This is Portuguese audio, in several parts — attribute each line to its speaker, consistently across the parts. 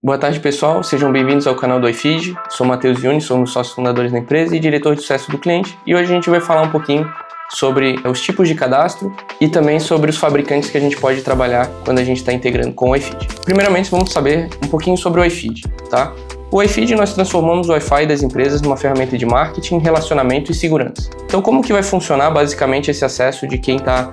Speaker 1: Boa tarde, pessoal. Sejam bem-vindos ao canal do iFeed. Sou Matheus Yuni, sou um dos sócios fundadores da empresa e diretor de sucesso do cliente. E hoje a gente vai falar um pouquinho sobre os tipos de cadastro e também sobre os fabricantes que a gente pode trabalhar quando a gente está integrando com o iFeed. Primeiramente, vamos saber um pouquinho sobre o iFeed, tá? O iFeed, nós transformamos o Wi-Fi das empresas numa ferramenta de marketing, relacionamento e segurança. Então, como que vai funcionar basicamente esse acesso de quem está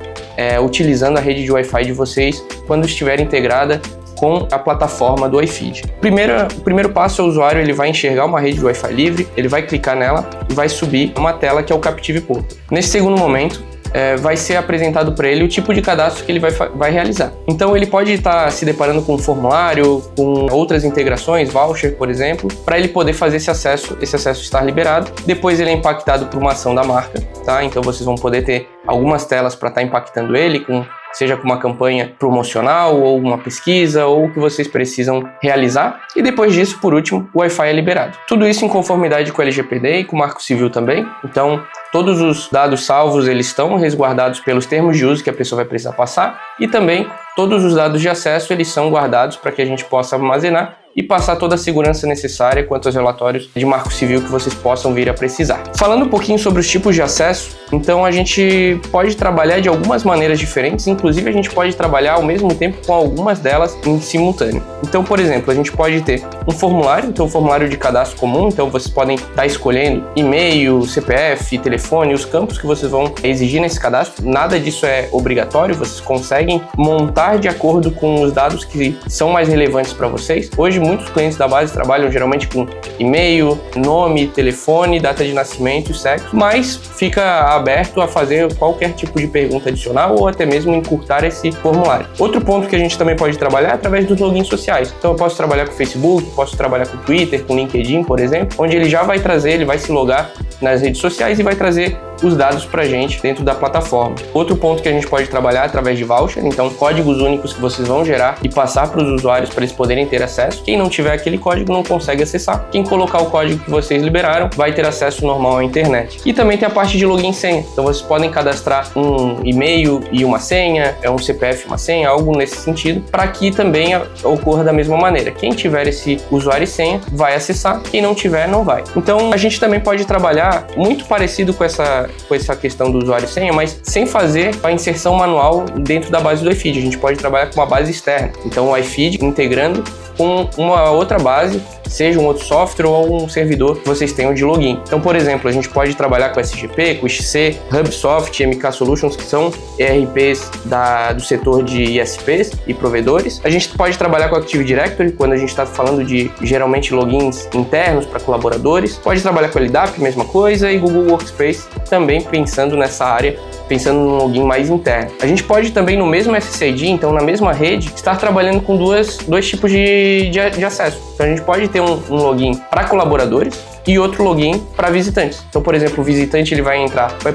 Speaker 1: utilizando a rede de Wi-Fi de vocês quando estiver integrada com a plataforma do iFeed? O primeiro passo é o usuário, ele vai enxergar uma rede de Wi-Fi livre, ele vai clicar nela e vai subir uma tela que é o Captive Portal. Nesse segundo momento, vai ser apresentado para ele o tipo de cadastro que ele vai realizar. Então ele pode estar se deparando com um formulário, com outras integrações, voucher, por exemplo, para ele poder fazer esse acesso estar liberado. Depois ele é impactado por uma ação da marca, tá? Então vocês vão poder ter algumas telas para estar impactando ele, seja com uma campanha promocional ou uma pesquisa ou o que vocês precisam realizar. E depois disso, por último, o Wi-Fi é liberado. Tudo isso em conformidade com o LGPD e com o Marco Civil também. Então, todos os dados salvos, eles estão resguardados pelos termos de uso que a pessoa vai precisar passar e também todos os dados de acesso, eles são guardados para que a gente possa armazenar e passar toda a segurança necessária quanto aos relatórios de Marco Civil que vocês possam vir a precisar. Falando um pouquinho sobre os tipos de acesso, então a gente pode trabalhar de algumas maneiras diferentes, inclusive a gente pode trabalhar ao mesmo tempo com algumas delas em simultâneo. Então, por exemplo, a gente pode ter um formulário, então um formulário de cadastro comum, então vocês podem estar escolhendo e-mail, CPF, telefone, os campos que vocês vão exigir nesse cadastro. Nada disso é obrigatório, vocês conseguem montar de acordo com os dados que são mais relevantes para vocês. Hoje, muitos clientes da base trabalham geralmente com e-mail, nome, telefone, data de nascimento e sexo, mas fica aberto a fazer qualquer tipo de pergunta adicional ou até mesmo encurtar esse formulário. Outro ponto que a gente também pode trabalhar é através dos logins sociais. Então eu posso trabalhar com o Facebook, posso trabalhar com o Twitter, com o LinkedIn, por exemplo, onde ele já vai se logar nas redes sociais e vai trazer os dados para a gente dentro da plataforma. Outro ponto que a gente pode trabalhar é através de voucher, então códigos únicos que vocês vão gerar e passar para os usuários para eles poderem ter acesso. Quem não tiver aquele código não consegue acessar. Quem colocar o código que vocês liberaram vai ter acesso normal à internet. E também tem a parte de login e senha. Então vocês podem cadastrar um e-mail e uma senha, um CPF e uma senha, algo nesse sentido, para que também ocorra da mesma maneira. Quem tiver esse usuário e senha vai acessar, quem não tiver não vai. Então a gente também pode trabalhar muito parecido com essa questão do usuário e senha, mas sem fazer a inserção manual dentro da base do iFeed. A gente pode trabalhar com uma base externa. Então o iFeed integrando com uma outra base, seja um outro software ou um servidor que vocês tenham de login. Então, por exemplo, a gente pode trabalhar com SGP, com XC, HubSoft, MK Solutions, que são ERPs do setor de ISPs e provedores. A gente pode trabalhar com Active Directory, quando a gente está falando de, geralmente, logins internos para colaboradores. Pode trabalhar com LDAP, mesma coisa, e Google Workspace, também pensando nessa área, pensando num login mais interno. A gente pode também, no mesmo SSID, então na mesma rede, estar trabalhando com dois tipos de acesso. Então a gente pode ter um login para colaboradores e outro login para visitantes. Então, por exemplo, o visitante ele vai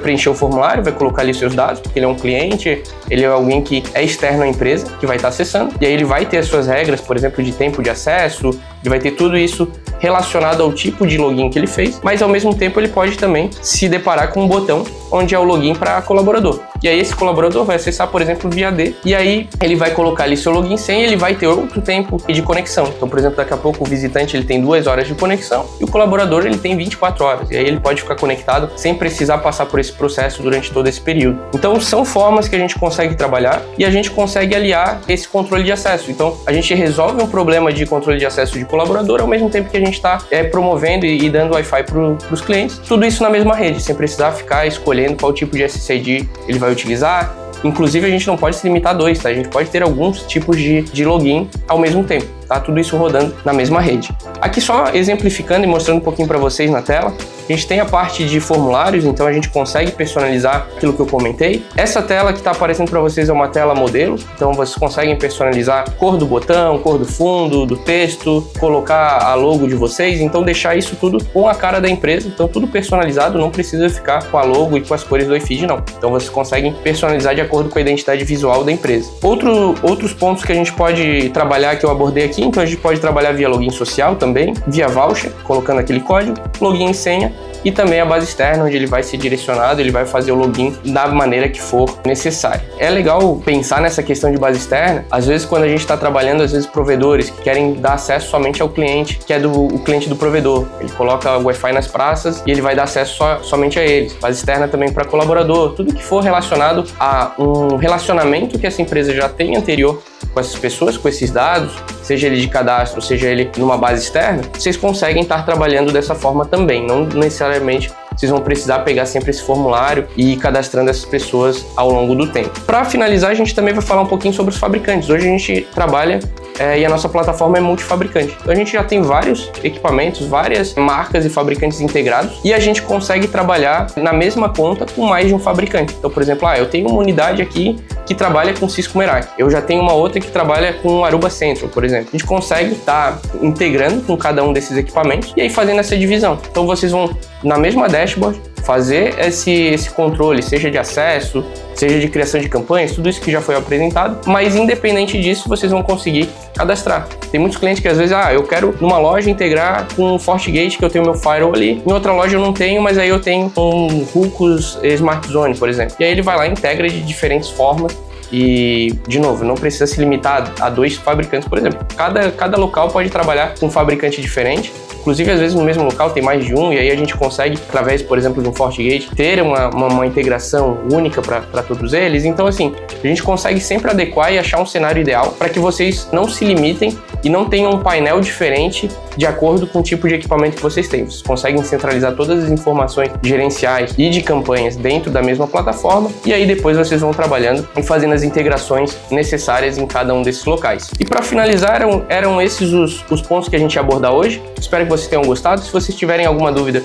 Speaker 1: preencher o formulário, vai colocar ali seus dados, porque ele é um cliente, ele é alguém que é externo à empresa, que vai estar acessando, e aí ele vai ter as suas regras, por exemplo, de tempo de acesso, ele vai ter tudo isso relacionado ao tipo de login que ele fez, mas ao mesmo tempo ele pode também se deparar com um botão onde é o login para colaborador. E aí esse colaborador vai acessar, por exemplo, via D, e aí ele vai colocar ali seu login sem, ele vai ter outro tempo de conexão. Então, por exemplo, daqui a pouco o visitante ele tem 2 horas de conexão e o colaborador ele tem 24 horas. E aí ele pode ficar conectado sem precisar passar por esse processo durante todo esse período. Então, são formas que a gente consegue trabalhar e a gente consegue aliar esse controle de acesso. Então, a gente resolve um problema de controle de acesso de colaborador ao mesmo tempo que a gente está promovendo e dando Wi-Fi para os clientes. Tudo isso na mesma rede, sem precisar ficar escolhendo qual tipo de SSID ele vai utilizar. Inclusive, a gente não pode se limitar a 2, tá? A gente pode ter alguns tipos de login ao mesmo tempo, tá? Tudo isso rodando na mesma rede. Aqui só exemplificando e mostrando um pouquinho para vocês na tela, a gente tem a parte de formulários, então a gente consegue personalizar aquilo que eu comentei. Essa tela que está aparecendo para vocês é uma tela modelo, então vocês conseguem personalizar a cor do botão, cor do fundo, do texto, colocar a logo de vocês, então deixar isso tudo com a cara da empresa, então tudo personalizado, não precisa ficar com a logo e com as cores do iFeed, não. Então vocês conseguem personalizar de acordo com a identidade visual da empresa. Outros pontos que a gente pode trabalhar, que eu abordei aqui aqui, então a gente pode trabalhar via login social também, via voucher, colocando aquele código, login e senha, e também a base externa, onde ele vai ser direcionado, ele vai fazer o login da maneira que for necessário. É legal pensar nessa questão de base externa, às vezes quando a gente está trabalhando, às vezes provedores que querem dar acesso somente ao cliente, que é o cliente do provedor. Ele coloca o Wi-Fi nas praças e ele vai dar acesso somente a eles. Base externa também para colaborador, tudo que for relacionado a um relacionamento que essa empresa já tem anterior com essas pessoas, com esses dados, seja ele de cadastro, seja ele numa base externa, vocês conseguem estar trabalhando dessa forma também, não necessariamente vocês vão precisar pegar sempre esse formulário e ir cadastrando essas pessoas ao longo do tempo. Para finalizar, a gente também vai falar um pouquinho sobre os fabricantes. Hoje a gente trabalha e a nossa plataforma é multifabricante. Então a gente já tem vários equipamentos, várias marcas e fabricantes integrados e a gente consegue trabalhar na mesma conta com mais de um fabricante. Então, por exemplo, eu tenho uma unidade aqui que trabalha com Cisco Meraki. Eu já tenho uma outra que trabalha com Aruba Central, por exemplo. A gente consegue estar integrando com cada um desses equipamentos e aí fazendo essa divisão. Então vocês vão na mesma dashboard fazer esse controle, seja de acesso, seja de criação de campanhas, tudo isso que já foi apresentado, mas independente disso, vocês vão conseguir cadastrar. Tem muitos clientes que às vezes, eu quero numa loja integrar com o FortiGate, que eu tenho meu firewall ali, em outra loja eu não tenho, mas aí eu tenho um Ruckus Smart Zone, por exemplo. E aí ele vai lá e integra de diferentes formas. E, de novo, não precisa se limitar a 2 fabricantes, por exemplo. Cada local pode trabalhar com um fabricante diferente. Inclusive, às vezes, no mesmo local tem mais de um, e aí a gente consegue, através, por exemplo, de um FortiGate, ter uma integração única para todos eles. Então, assim, a gente consegue sempre adequar e achar um cenário ideal para que vocês não se limitem e não tenham um painel diferente de acordo com o tipo de equipamento que vocês têm. Vocês conseguem centralizar todas as informações gerenciais e de campanhas dentro da mesma plataforma, e aí depois vocês vão trabalhando e fazendo as integrações necessárias em cada um desses locais. E para finalizar, eram esses os pontos que a gente ia abordar hoje. Espero que vocês tenham gostado. Se vocês tiverem alguma dúvida,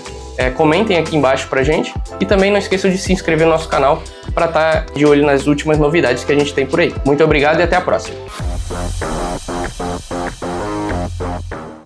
Speaker 1: comentem aqui embaixo pra gente. E também não esqueçam de se inscrever no nosso canal para estar de olho nas últimas novidades que a gente tem por aí. Muito obrigado e até a próxima.